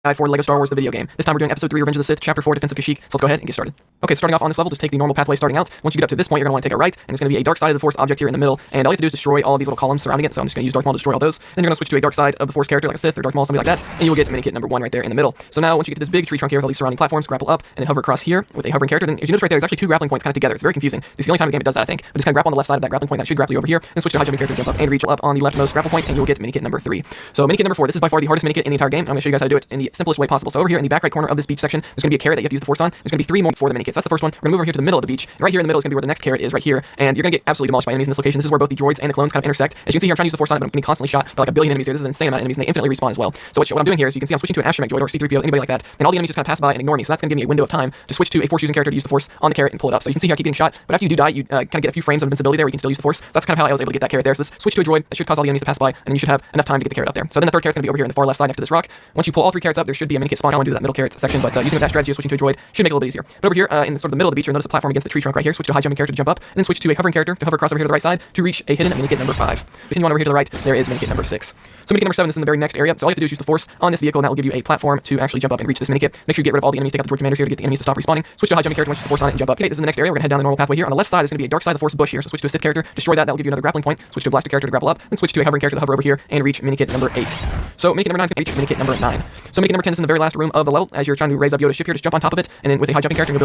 Guide for LEGO Star Wars: The Video Game. This time we're doing Episode 3, Revenge of the Sith, Chapter 4, Defense of Kashyyyk. So let's go ahead and get started. Okay, so starting off on this level, just take the normal pathway starting out. Once you get up to this point, you're going to want to take a right, and it's going to be a dark side of the Force object here in the middle, and all you have to do is destroy all of these little columns surrounding it, so I'm just going to use Darth Maul to destroy all those. Then you're going to switch to a dark side of the Force character, like a Sith or Darth Maul, something like that, and you will get Minikit number 1 right there in the middle. So now, once you get to this big tree trunk here with all these surrounding platforms, grapple up, and then hover across here with a hovering character. Then, if you notice right there, there's actually 2 grappling points kind of together. It's very confusing. This is the only time in the game it does that, I think. But just kind of grapple on the left side of that grappling point, that should grapple you over here, and switch to high jumping character, jump up, and reach up on the leftmost grapple point, and you'll get Minikit number 3. So Minikit number 4, this is by far the hardest Minikit in the entire game. I'm going to show you guys how to do it in the simplest way possible. So over here in the back right corner of this beach section, there's going to be a carrot that you have to use the Force on. There's going to be 3 more for the Minikits. That's the first one. We're going to move over here to the middle of the beach, and right here in the middle is going to be where the next carrot is, right here, and you're going to get absolutely demolished by enemies in this location. This is where both the droids and the clones kind of intersect. As you can see here, I'm trying to use the Force on it, but I'm getting constantly shot by like a billion enemies here. This is an insane amount of enemies, and they infinitely respawn as well. So what I'm doing here is you can see I'm switching to an astromech droid or C-3PO, anybody like that, and all the enemies just kind of pass by and ignore me. So that's going to give me a window of time to switch to a Force using character to use the Force on the carrot and pull it up. So you can see here I keep getting shot, but after you do die, you kind of get a few frames of invincibility there where you can still use the Force. So that's kind of how I was able to get that carrot there. So let's switch to a droid that should cause all the enemies to pass by, and then you should have enough time to get the carrot up there. So then the third carrot's going to be over here in the far left side next to this rock. Once you pull all 3 carrots up, there should be a Minikit spawn. I want to do that middle carrot section, but using that strategy of switching to a droid should make it a little bit easier. But over here in the sort of the middle of the beach, you'll notice a platform against the tree trunk right here. Switch to a high jumping character to jump up, and then switch to a hovering character to hover across over here to the right side to reach a hidden Minikit number 5. Continue on over here to the right, there is Minikit number 6. So Minikit number 7 is in the very next area. So all you have to do is use the Force on this vehicle, and that will give you a platform to actually jump up and reach this Minikit. Make sure you get rid of all the enemies, take out the droid commanders here to get the enemies to stop respawning. Switch to a high jumping character, once you use the Force on it, and jump up. Okay, this is the next area. We're gonna head down the normal pathway here. On the left side is gonna be a dark side of the Force bush here. So switch to a Sith character, destroy that. That will give you another grappling point. Switch to a blaster character to grapple up, then switch to a hovering character to hover over here and reach Minikit number 8. So Minikit number 9 is gonna reach Minikit number 9. So Minikit number 10 is in the very last room of the level. As you're trying to raise up Yoda's ship here, just jump on top of it, and then with a high jumping character, you'll be